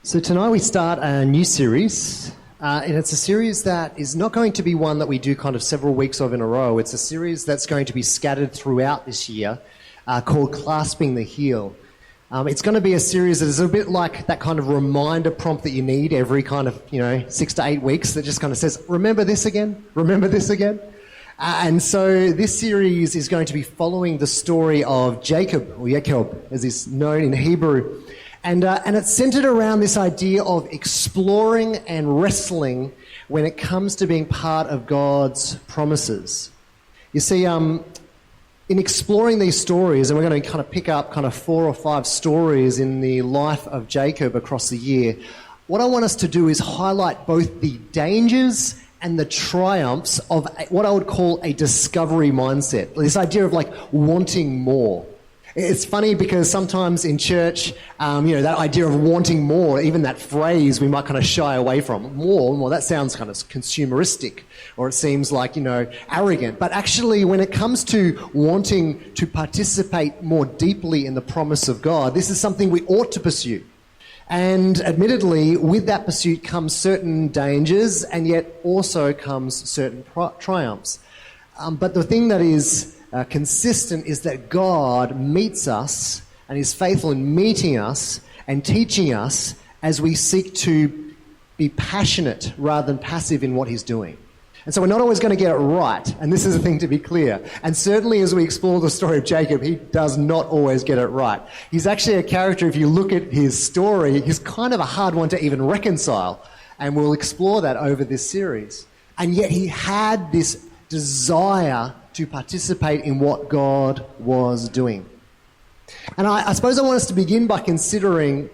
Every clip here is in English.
So tonight we start a new series, and it's a series that is not going to be one that we do kind of several weeks of in a row. It's a series that's going to be scattered throughout this year, called Clasping the Heel. It's going to be a series that is a bit like that kind of reminder prompt that you need every kind of, 6 to 8 weeks that just kind of says, remember this again, remember this again. And so this series is going to be following the story of Jacob, or Jacob, as he's known in Hebrew. And it's centered around this idea of exploring and wrestling when it comes to being part of God's promises. You see, in exploring these stories, and we're going to kind of pick up kind of 4 or 5 stories in the life of Jacob across the year, what I want us to do is highlight both the dangers and the triumphs of what I would call a discovery mindset. This idea of like wanting more. It's funny because sometimes in church, that idea of wanting more, even that phrase, we might kind of shy away from. More, well, that sounds kind of consumeristic, or it seems like, arrogant. But actually, when it comes to wanting to participate more deeply in the promise of God, this is something we ought to pursue. And admittedly, with that pursuit comes certain dangers, and yet also comes certain triumphs. But the thing that is consistent is that God meets us and is faithful in meeting us and teaching us as we seek to be passionate rather than passive in what he's doing. And so we're not always going to get it right, and this is a thing to be clear. And certainly as we explore the story of Jacob, he does not always get it right. He's actually a character, if you look at his story, he's kind of a hard one to even reconcile, and we'll explore that over this series. And yet he had this desire to participate in what God was doing. And I suppose I want us to begin by considering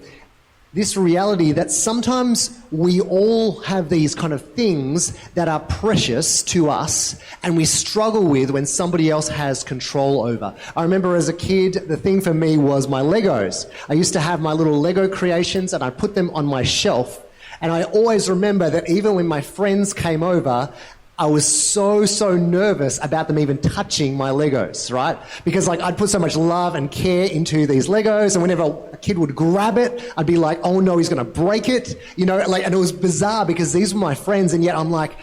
this reality that sometimes we all have these kind of things that are precious to us and we struggle with when somebody else has control over. I remember as a kid, the thing for me was my Legos. I used to have my little Lego creations and I put them on my shelf. And I always remember that even when my friends came over, I was so nervous about them even touching my Legos, right? Because I'd put so much love and care into these Legos, and whenever a kid would grab it, I'd be like, oh no, he's going to break it, and it was bizarre because these were my friends, and yet I'm like,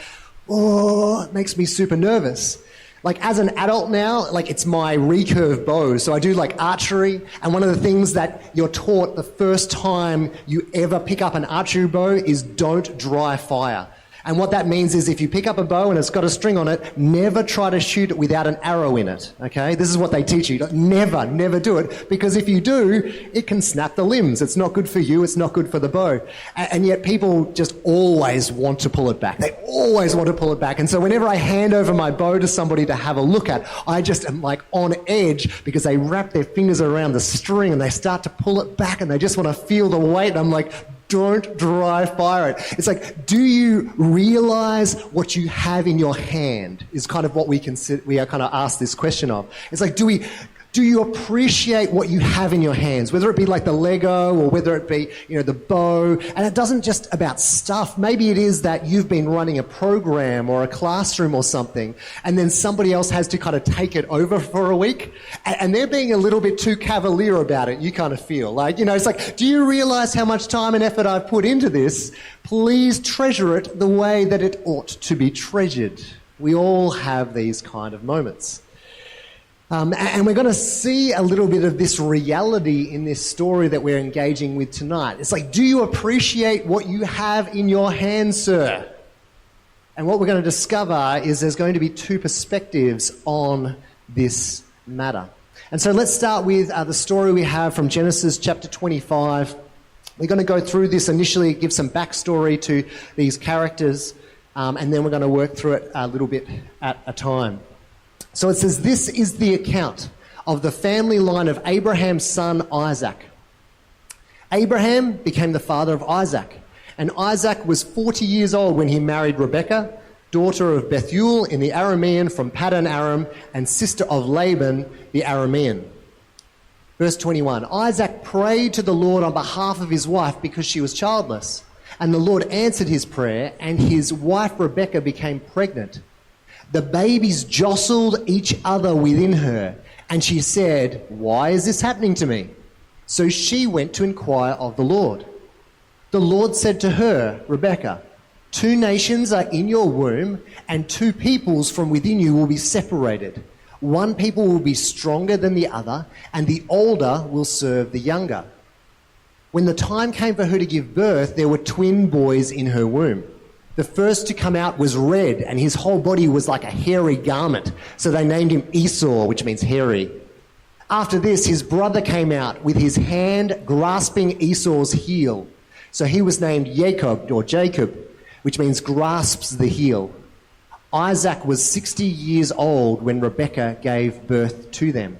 oh, it makes me super nervous. As an adult now, it's my recurve bow. So I do archery, and one of the things that you're taught the first time you ever pick up an archery bow is don't dry fire. And what that means is if you pick up a bow and it's got a string on it, never try to shoot it without an arrow in it, okay? This is what they teach you. Never do it, because if you do, it can snap the limbs. It's not good for you, it's not good for the bow. And yet people just always want to pull it back. They always want to pull it back. And so whenever I hand over my bow to somebody to have a look at, I just am on edge because they wrap their fingers around the string and they start to pull it back and they just want to feel the weight. And I'm like, don't dry fire it. It's do you realize what you have in your hand is kind of what we are kind of asked this question of. It's do you appreciate what you have in your hands, whether it be the Lego or whether it be, the bow? And it doesn't just about stuff. Maybe it is that you've been running a program or a classroom or something, and then somebody else has to kind of take it over for a week, and they're being a little bit too cavalier about it. You kind of feel it's do you realize how much time and effort I've put into this? Please treasure it the way that it ought to be treasured. We all have these kind of moments. And we're going to see a little bit of this reality in this story that we're engaging with tonight. It's do you appreciate what you have in your hands, sir? And what we're going to discover is there's going to be 2 perspectives on this matter. And so let's start with the story we have from Genesis chapter 25. We're going to go through this initially, give some backstory to these characters, and then we're going to work through it a little bit at a time. So it says, this is the account of the family line of Abraham's son Isaac. Abraham became the father of Isaac, and Isaac was 40 years old when he married Rebekah, daughter of Bethuel in the Aramean from Paddan Aram, and sister of Laban the Aramean. Verse 21, Isaac prayed to the Lord on behalf of his wife because she was childless, and the Lord answered his prayer, and his wife Rebekah became pregnant. The babies jostled each other within her, and she said, why is this happening to me? So she went to inquire of the Lord. The Lord said to her, Rebekah, 2 nations are in your womb, and 2 peoples from within you will be separated. One people will be stronger than the other, and the older will serve the younger. When the time came for her to give birth, there were twin boys in her womb. The first to come out was red, and his whole body was like a hairy garment. So they named him Esau, which means hairy. After this, his brother came out with his hand grasping Esau's heel. So he was named Jacob, which means grasps the heel. Isaac was 60 years old when Rebekah gave birth to them.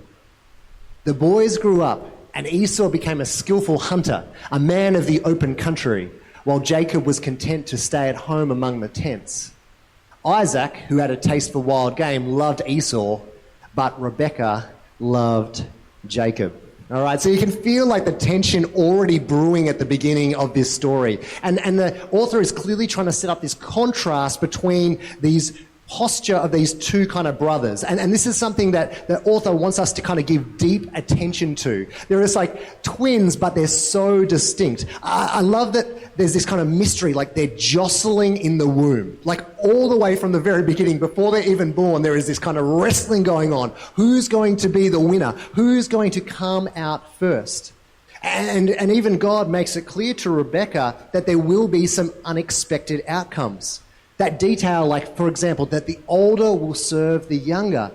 The boys grew up, and Esau became a skillful hunter, a man of the open country, while Jacob was content to stay at home among the tents. Isaac, who had a taste for wild game, loved Esau, but Rebekah loved Jacob. All right, so you can feel like the tension already brewing at the beginning of this story. And the author is clearly trying to set up this contrast between these posture of these 2 kind of brothers. And this is something that the author wants us to kind of give deep attention to. They're just like twins, but they're so distinct. I love that there's this kind of mystery, like they're jostling in the womb. Like all the way from the very beginning, before they're even born, there is this kind of wrestling going on. Who's going to be the winner? Who's going to come out first? And even God makes it clear to Rebekah that there will be some unexpected outcomes. That detail, like, for example, that the older will serve the younger.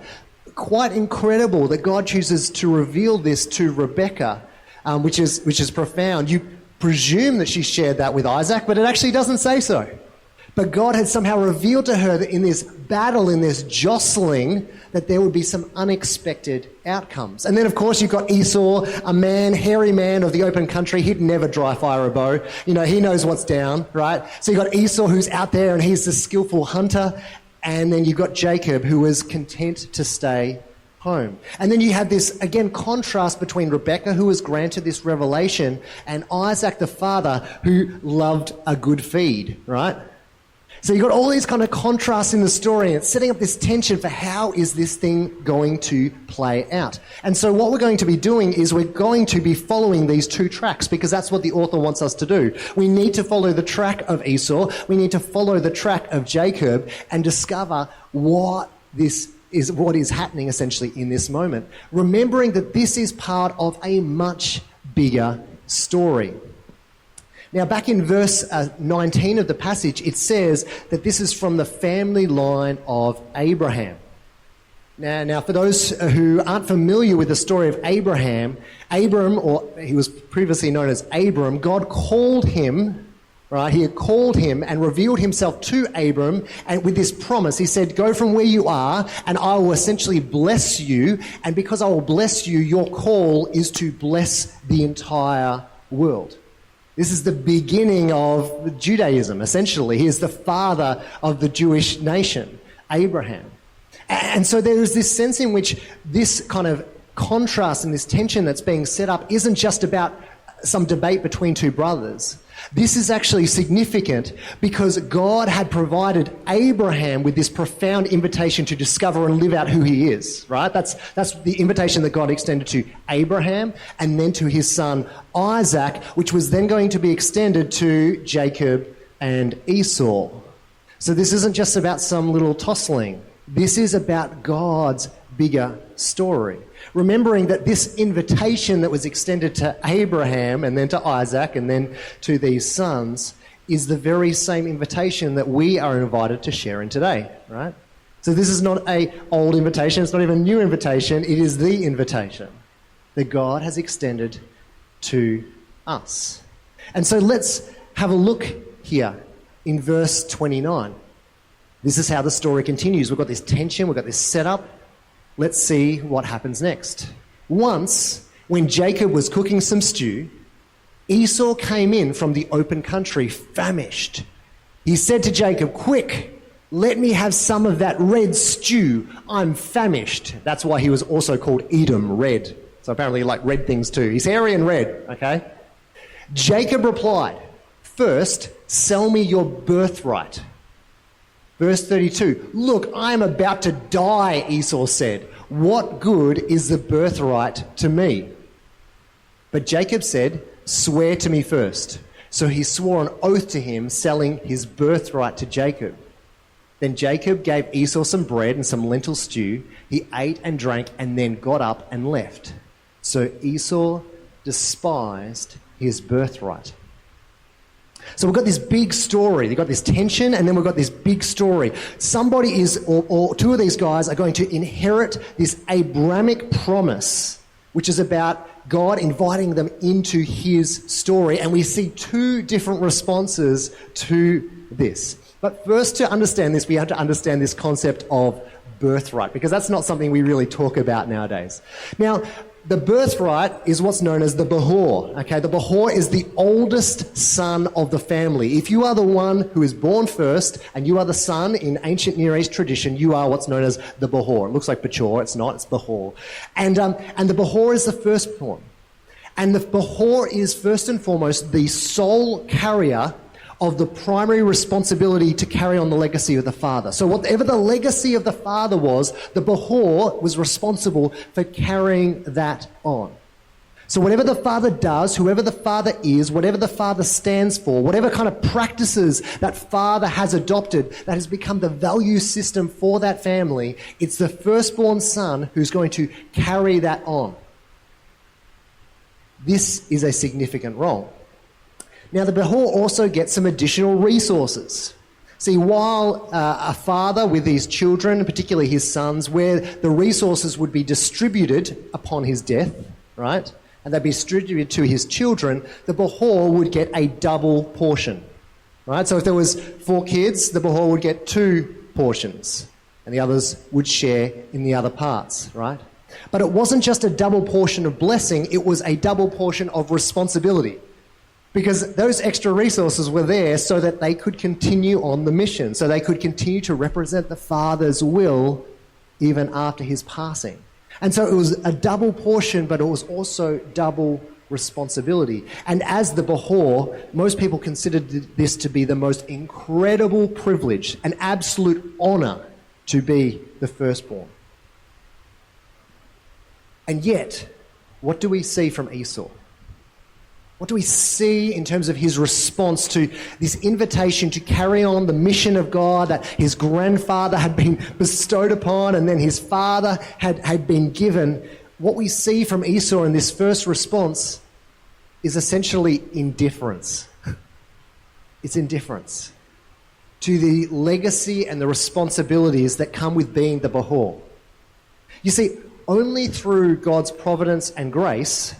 Quite incredible that God chooses to reveal this to Rebekah, which is profound. You presume that she shared that with Isaac, but it actually doesn't say so. But God had somehow revealed to her that in this battle, in this jostling, that there would be some unexpected outcomes. And then, of course, you've got Esau, a man, hairy man of the open country. He'd never dry fire a bow. You know, he knows what's down, right? So you've got Esau, who's out there, and he's the skillful hunter. And then you've got Jacob, who was content to stay home. And then you have this, again, contrast between Rebekah, who was granted this revelation, and Isaac, the father, who loved a good feed, right? So you've got all these kind of contrasts in the story, and it's setting up this tension for how is this thing going to play out. And so what we're going to be doing is we're going to be following these 2 tracks, because that's what the author wants us to do. We need to follow the track of Esau, we need to follow the track of Jacob, and discover what is happening essentially in this moment. Remembering that this is part of a much bigger story. Now, back in verse 19 of the passage, it says that this is from the family line of Abraham. Now, for those who aren't familiar with the story of Abraham, Abram, or he was previously known as Abram, God called him, right? He had called him and revealed himself to Abram, and with this promise, he said, go from where you are, and I will essentially bless you, and because I will bless you, your call is to bless the entire world. This is the beginning of Judaism, essentially. He is the father of the Jewish nation, Abraham. And so there is this sense in which this kind of contrast and this tension that's being set up isn't just about some debate between 2 brothers. This is actually significant because God had provided Abraham with this profound invitation to discover and live out who he is, right? That's the invitation that God extended to Abraham and then to his son Isaac, which was then going to be extended to Jacob and Esau. So this isn't just about some little tossling. This is about God's bigger story. Remembering that this invitation that was extended to Abraham and then to Isaac and then to these sons is the very same invitation that we are invited to share in today, right? So this is not an old invitation, it's not even a new invitation, it is the invitation that God has extended to us. And so let's have a look here in verse 29. This is how the story continues. We've got this tension, we've got this setup. Let's see what happens next. Once, when Jacob was cooking some stew, Esau came in from the open country, famished. He said to Jacob, quick, let me have some of that red stew. I'm famished. That's why he was also called Edom, red. So apparently he liked red things too. He's hairy and red, okay? Jacob replied, first, sell me your birthright. Verse 32, look, I am about to die, Esau said. What good is the birthright to me? But Jacob said, swear to me first. So he swore an oath to him, selling his birthright to Jacob. Then Jacob gave Esau some bread and some lentil stew. He ate and drank and then got up and left. So Esau despised his birthright. So we've got this big story. You've got this tension, and then we've got this big story. Somebody is, or two of these guys are going to inherit this Abrahamic promise, which is about God inviting them into his story. And we see two different responses to this. But first, to understand this, we have to understand this concept of birthright, because that's not something we really talk about nowadays. Now, the birthright is what's known as the Behor. Okay, the Behor is the oldest son of the family. If you are the one who is born first and you are the son in ancient Near East tradition, you are what's known as the Behor. It looks like Pachor, it's not, it's Behor. And the Behor is the firstborn. And the Behor is first and foremost the sole carrier of the primary responsibility to carry on the legacy of the father. So whatever the legacy of the father was, the Behor was responsible for carrying that on. So whatever the father does, whoever the father is, whatever the father stands for, whatever kind of practices that father has adopted that has become the value system for that family, it's the firstborn son who's going to carry that on. This is a significant role. Now, the Behor also gets some additional resources. See, while a father with his children, particularly his sons, where the resources would be distributed upon his death, right, and they'd be distributed to his children, the Behor would get a double portion, right? So if there was 4 kids, the Behor would get 2 portions, and the others would share in the other parts, right? But it wasn't just a double portion of blessing, it was a double portion of responsibility. Because those extra resources were there so that they could continue on the mission, so they could continue to represent the Father's will even after his passing. And so it was a double portion, but it was also double responsibility. And as the Behor, most people considered this to be the most incredible privilege, an absolute honor to be the firstborn. And yet, what do we see from Esau? What do we see in terms of his response to this invitation to carry on the mission of God that his grandfather had been bestowed upon and then his father had been given? What we see from Esau in this first response is essentially indifference. It's indifference to the legacy and the responsibilities that come with being the Behor. You see, only through God's providence and grace,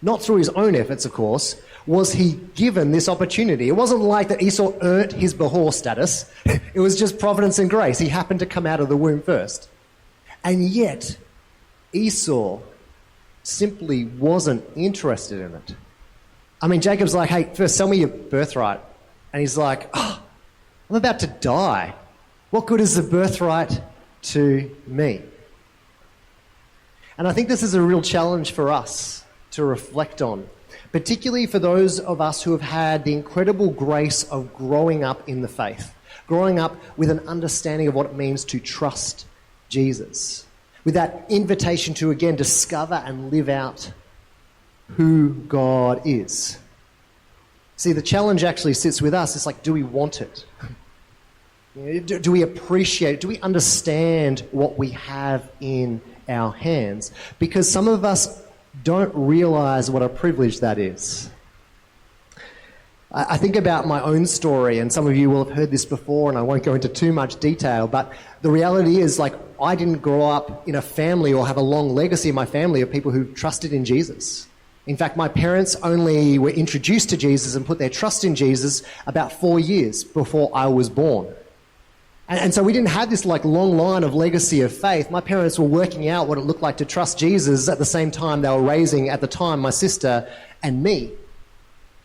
not through his own efforts, of course, was he given this opportunity. It wasn't like that Esau earned his Behor status. It was just providence and grace. He happened to come out of the womb first. And yet, Esau simply wasn't interested in it. I mean, Jacob's like, hey, first sell me your birthright. And he's like, oh, I'm about to die. What good is the birthright to me? And I think this is a real challenge for us to reflect on, particularly for those of us who have had the incredible grace of growing up in the faith, growing up with an understanding of what it means to trust Jesus, with that invitation to, again, discover and live out who God is. See, the challenge actually sits with us. It's like, do we want it? Do we appreciate it? Do we understand what we have in our hands? Because some of us don't realize what a privilege that is. I think about my own story, and some of you will have heard this before, and I won't go into too much detail, but the reality is, like, I didn't grow up in a family or have a long legacy in my family of people who trusted in Jesus. In fact, my parents only were introduced to Jesus and put their trust in Jesus about 4 years before I was born. And so we didn't have this like long line of legacy of faith. My parents were working out what it looked like to trust Jesus at the same time they were raising, at the time, my sister and me.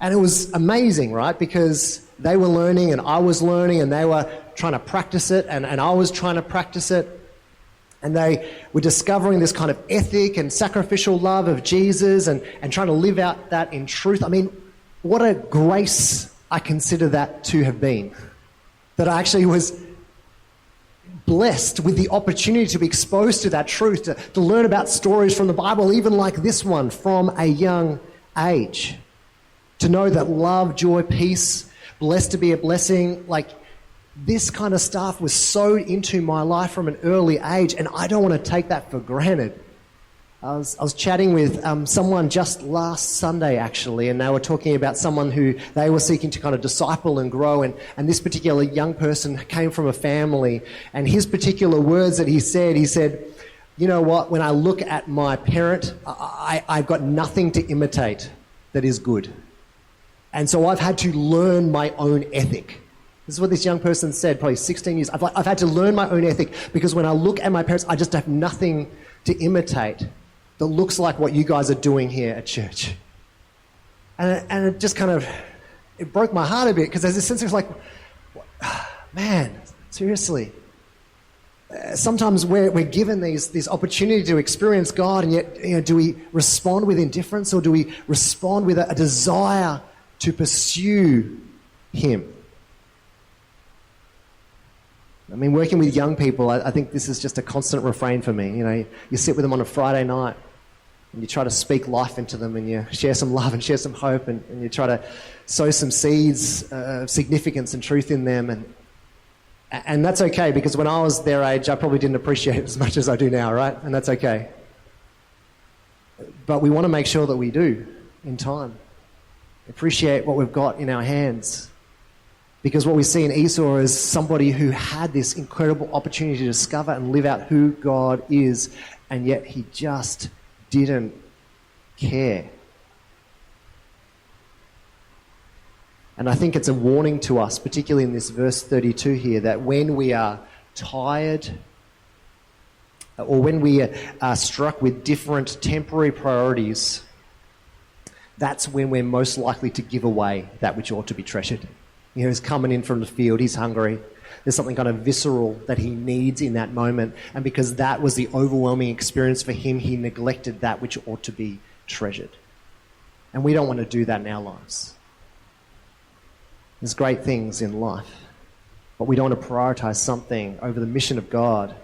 And it was amazing, right? Because they were learning and I was learning, and they were trying to practice it and I was trying to practice it. And they were discovering this kind of ethic and sacrificial love of Jesus and trying to live out that in truth. I mean, what a grace I consider that to have been. That I actually was blessed with the opportunity to be exposed to that truth, to learn about stories from the Bible, even like this one, from a young age. To know that love, joy, peace, blessed to be a blessing, like this kind of stuff was sowed into my life from an early age, and I don't want to take that for granted. I was chatting with someone just last Sunday, actually, and they were talking about someone who they were seeking to kind of disciple and grow, and this particular young person came from a family, and his particular words that he said, you know what, when I look at my parent, I've got nothing to imitate that is good. And so I've had to learn my own ethic. This is what this young person said, probably 16 years. I've had to learn my own ethic because when I look at my parents, I just have nothing to imitate that looks like what you guys are doing here at church. And it just kind of, it broke my heart a bit because there's this sense of like, man, seriously. Sometimes we're given this opportunity to experience God, and yet, do we respond with indifference, or do we respond with a desire to pursue Him? I mean, working with young people, I think this is just a constant refrain for me. You sit with them on a Friday night and you try to speak life into them, and you share some love and share some hope, and you try to sow some seeds of significance and truth in them. And that's okay, because when I was their age, I probably didn't appreciate it as much as I do now, right? And that's okay. But we want to make sure that we do, in time. Appreciate what we've got in our hands. Because what we see in Esau is somebody who had this incredible opportunity to discover and live out who God is, and yet he just didn't care. And I think it's a warning to us, particularly in this verse 32 here, that when we are tired or when we are struck with different temporary priorities, that's when we're most likely to give away that which ought to be treasured. He's coming in from the field, he's hungry. There's something kind of visceral that he needs in that moment. And because that was the overwhelming experience for him, he neglected that which ought to be treasured. And we don't want to do that in our lives. There's great things in life, but we don't want to prioritize something over the mission of God,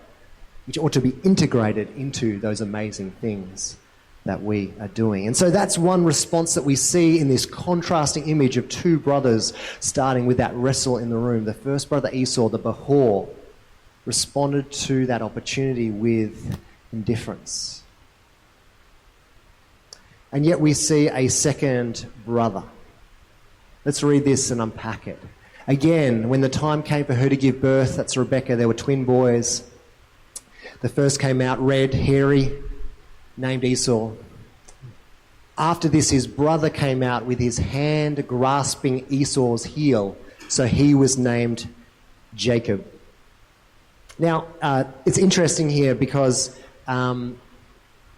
which ought to be integrated into those amazing things that we are doing. And so that's one response that we see in this contrasting image of two brothers, starting with that wrestle in the room. The first brother, Esau, the Behor, responded to that opportunity with indifference. And yet we see a second brother. Let's read this and unpack it. Again, when the time came for her to give birth, that's Rebekah, there were twin boys. The first came out red, hairy, named Esau. After this, his brother came out with his hand grasping Esau's heel, so he was named Jacob. Now, it's interesting here because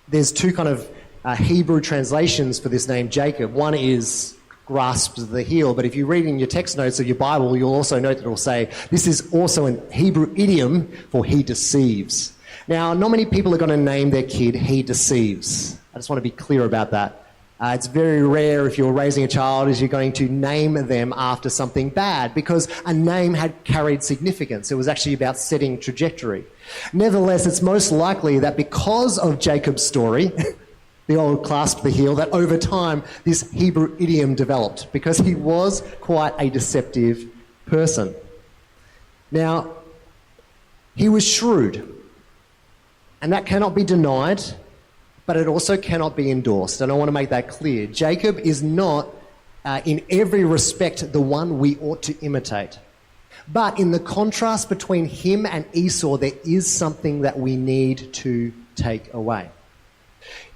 there's two kind of Hebrew translations for this name Jacob. One is grasps the heel, but if you read in your text notes of your Bible, you'll also note that it will say this is also an Hebrew idiom for he deceives. Now, not many people are going to name their kid he deceives. I just want to be clear about that. It's very rare if you're raising a child is you're going to name them after something bad, because a name had carried significance. It was actually about setting trajectory. Nevertheless, it's most likely that because of Jacob's story, the old clasp the heel, that over time this Hebrew idiom developed, because he was quite a deceptive person. Now, he was shrewd. And that cannot be denied, but it also cannot be endorsed. And I want to make that clear. Jacob is not, in every respect, the one we ought to imitate. But in the contrast between him and Esau, there is something that we need to take away.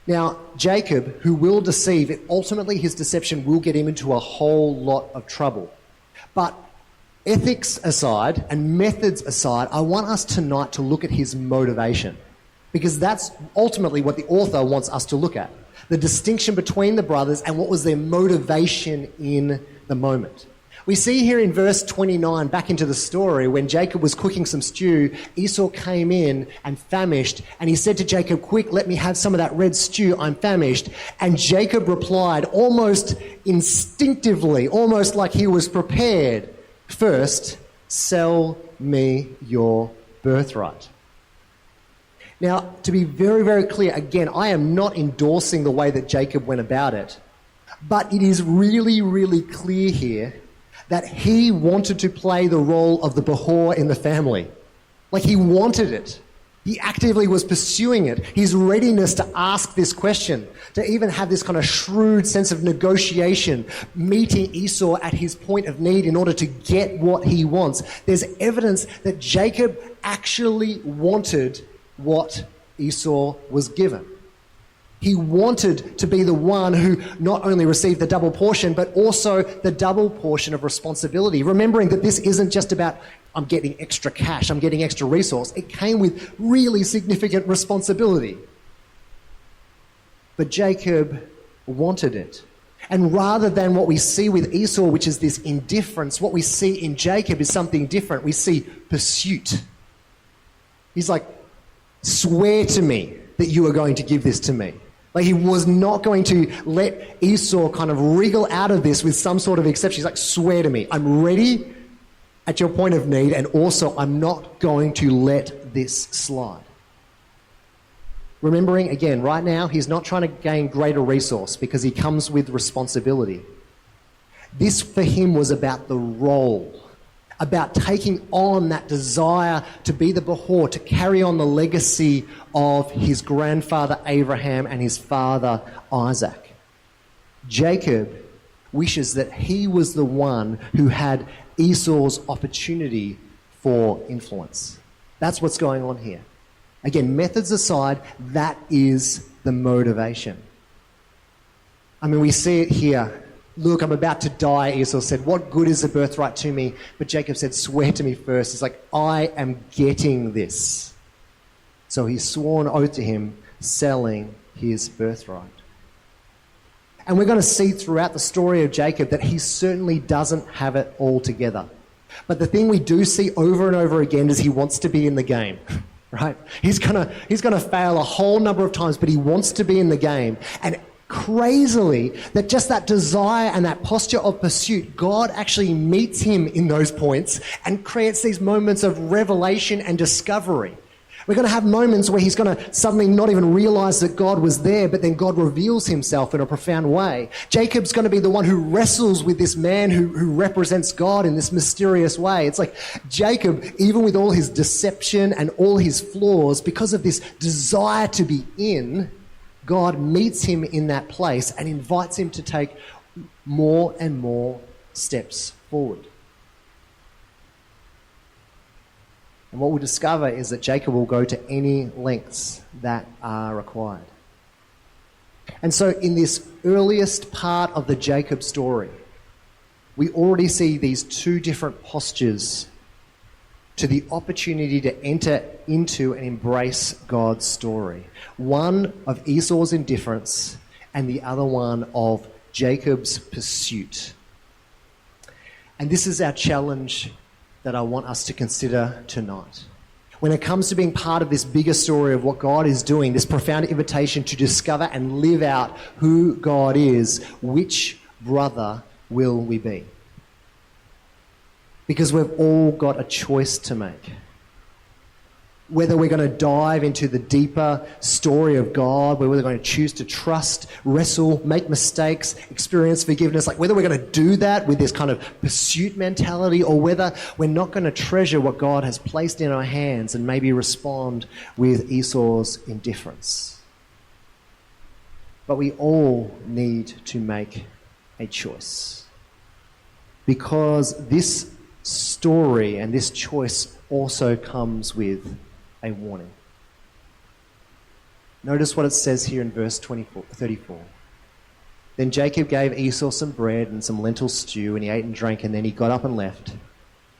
Now, Jacob, who will deceive, ultimately his deception will get him into a whole lot of trouble. But ethics aside and methods aside, I want us tonight to look at his motivation. Because that's ultimately what the author wants us to look at. The distinction between the brothers and what was their motivation in the moment. We see here in verse 29, back into the story, when Jacob was cooking some stew, Esau came in and famished, and he said to Jacob, "Quick, let me have some of that red stew, I'm famished." And Jacob replied almost instinctively, almost like he was prepared, "First, sell me your birthright." Now, to be very, very clear, again, I am not endorsing the way that Jacob went about it. But it is really, really clear here that he wanted to play the role of the Behor in the family. Like, he wanted it. He actively was pursuing it. His readiness to ask this question, to even have this kind of shrewd sense of negotiation, meeting Esau at his point of need in order to get what he wants. There's evidence that Jacob actually wanted what Esau was given. He wanted to be the one who not only received the double portion, but also the double portion of responsibility. Remembering that this isn't just about, I'm getting extra cash, I'm getting extra resource. It came with really significant responsibility. But Jacob wanted it. And rather than what we see with Esau, which is this indifference, what we see in Jacob is something different. We see pursuit. He's like, swear to me that you are going to give this to me. Like, he was not going to let Esau kind of wriggle out of this with some sort of exception. He's like, swear to me, I'm ready at your point of need, and also I'm not going to let this slide. Remembering, again, right now, he's not trying to gain greater resource because he comes with responsibility. This for him was about the role, about taking on that desire to be the Behor, to carry on the legacy of his grandfather Abraham and his father Isaac. Jacob wishes that he was the one who had Esau's opportunity for influence. That's what's going on here. Again, methods aside, that is the motivation. I mean, we see it here. Look, I'm about to die, Esau said. What good is the birthright to me? But Jacob said, swear to me first. He's like, I am getting this. So he swore an oath to him, selling his birthright. And we're going to see throughout the story of Jacob that he certainly doesn't have it all together. But the thing we do see over and over again is he wants to be in the game. Right? He's gonna fail a whole number of times, but he wants to be in the game. And crazily, that just that desire and that posture of pursuit, God actually meets him in those points and creates these moments of revelation and discovery. We're going to have moments where he's going to suddenly not even realize that God was there, but then God reveals himself in a profound way. Jacob's going to be the one who wrestles with this man who represents God in this mysterious way. It's like Jacob, even with all his deception and all his flaws, because of this desire to be in, God meets him in that place and invites him to take more and more steps forward. And what we'll discover is that Jacob will go to any lengths that are required. And so in this earliest part of the Jacob story, we already see these two different postures to the opportunity to enter into and embrace God's story. One of Esau's indifference and the other one of Jacob's pursuit. And this is our challenge that I want us to consider tonight. When it comes to being part of this bigger story of what God is doing, this profound invitation to discover and live out who God is, which brother will we be? Because we've all got a choice to make. Whether we're going to dive into the deeper story of God, whether we're going to choose to trust, wrestle, make mistakes, experience forgiveness, like whether we're going to do that with this kind of pursuit mentality, or whether we're not going to treasure what God has placed in our hands and maybe respond with Esau's indifference. But we all need to make a choice. Because this story and this choice also comes with a warning. Notice what it says here in verse 34. Then Jacob gave Esau some bread and some lentil stew, and he ate and drank, and then he got up and left.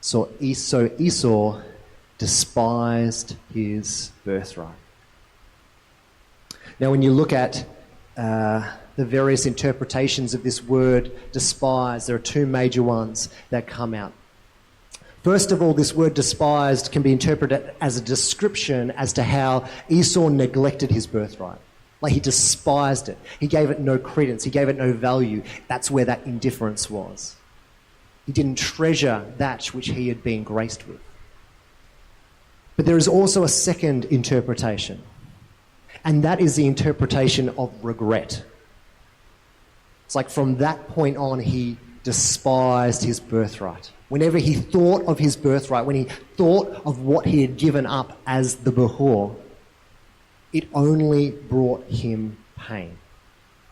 So Esau despised his birthright. Now, when you look at the various interpretations of this word despise, there are two major ones that come out. First of all, this word despised can be interpreted as a description as to how Esau neglected his birthright. Like, he despised it. He gave it no credence. He gave it no value. That's where that indifference was. He didn't treasure that which he had been graced with. But there is also a second interpretation, and that is the interpretation of regret. It's like from that point on, he despised his birthright. Whenever he thought of his birthright, when he thought of what he had given up as the Behor, it only brought him pain.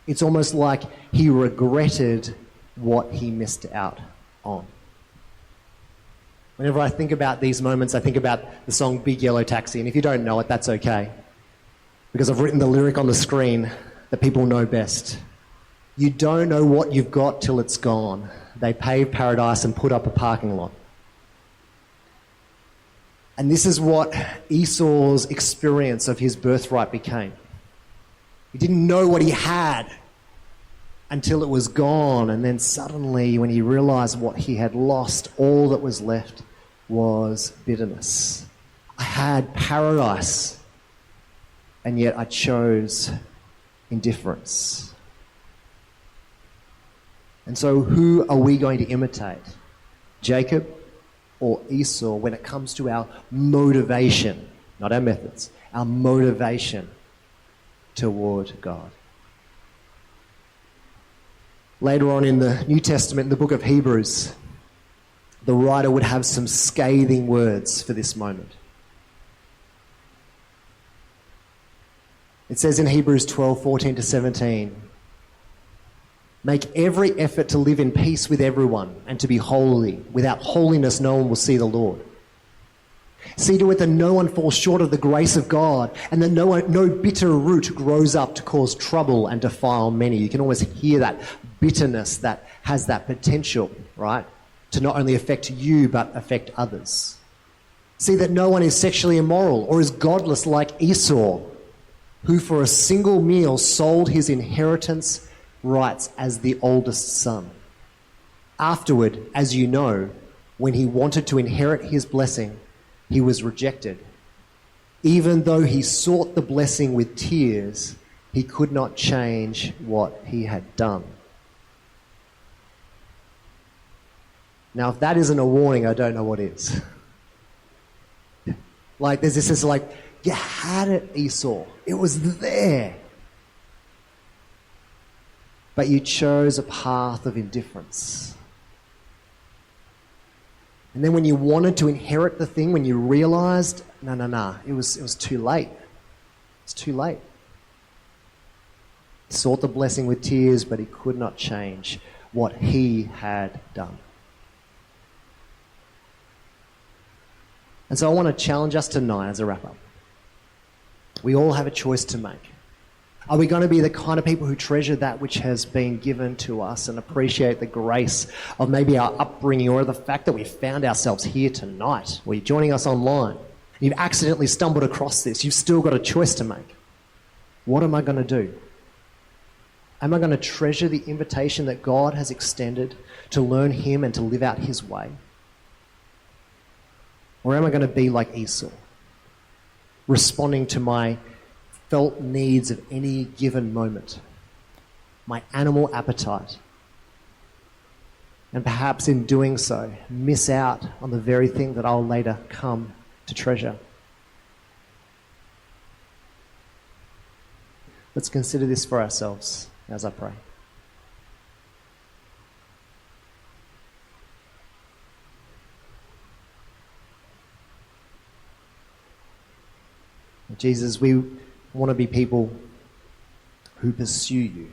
It's almost like he regretted what he missed out on. Whenever I think about these moments, I think about the song Big Yellow Taxi. And if you don't know it, that's okay. Because I've written the lyric on the screen that people know best. You don't know what you've got till it's gone. They paved paradise and put up a parking lot. And this is what Esau's experience of his birthright became. He didn't know what he had until it was gone. And then suddenly, when he realized what he had lost, all that was left was bitterness. I had paradise, and yet I chose indifference. And so who are we going to imitate? Jacob or Esau when it comes to our motivation, not our methods, our motivation toward God? Later on in the New Testament, in the book of Hebrews, the writer would have some scathing words for this moment. It says in Hebrews 12:14-17, make every effort to live in peace with everyone and to be holy. Without holiness, no one will see the Lord. See to it that no one falls short of the grace of God, and that no bitter root grows up to cause trouble and defile many. You can always hear that bitterness that has that potential, right, to not only affect you but affect others. See that no one is sexually immoral or is godless like Esau, who for a single meal sold his inheritance rights as the oldest son. Afterward, as you know, when he wanted to inherit his blessing, he was rejected. Even though he sought the blessing with tears, he could not change what he had done. Now, if that isn't a warning, I don't know what is. Like, there's this sense of like, you had it, Esau. It was there. But you chose a path of indifference. And then when you wanted to inherit the thing, when you realized, no, it was too late. It's too late. He sought the blessing with tears, but he could not change what he had done. And so I want to challenge us tonight as a wrap-up. We all have a choice to make. Are we going to be the kind of people who treasure that which has been given to us and appreciate the grace of maybe our upbringing or the fact that we found ourselves here tonight, or you're joining us online, you've accidentally stumbled across this, you've still got a choice to make. What am I going to do? Am I going to treasure the invitation that God has extended to learn him and to live out his way? Or am I going to be like Esau, responding to my felt needs of any given moment, my animal appetite, and perhaps in doing so, miss out on the very thing that I'll later come to treasure? Let's consider this for ourselves as I pray. Jesus, we want to be people who pursue you,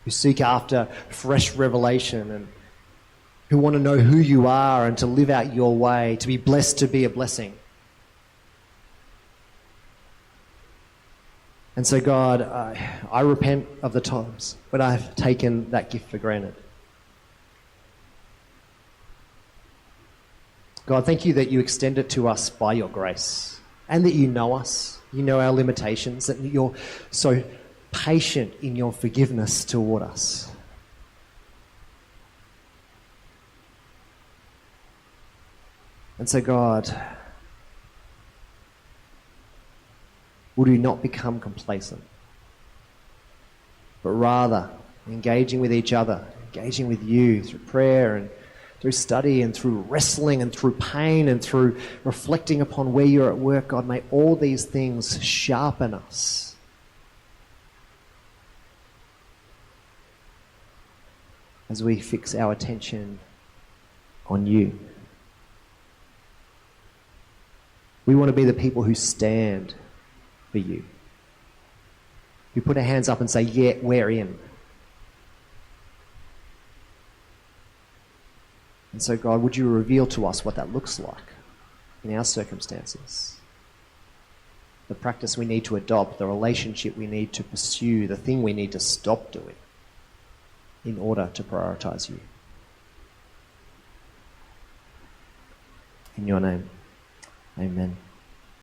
who seek after fresh revelation and who want to know who you are and to live out your way, to be blessed to be a blessing. And so, God, I repent of the times when I've taken that gift for granted. God, thank you that you extend it to us by your grace and that you know us, you know our limitations, that you're so patient in your forgiveness toward us. And so, God, would we not become complacent, but rather engaging with each other, engaging with you through prayer and through study and through wrestling and through pain and through reflecting upon where you're at work, God, may all these things sharpen us as we fix our attention on you. We want to be the people who stand for you, who put our hands up and say, yeah, we're in. And so, God, would you reveal to us what that looks like in our circumstances? The practice we need to adopt, the relationship we need to pursue, the thing we need to stop doing in order to prioritize you. In your name, amen.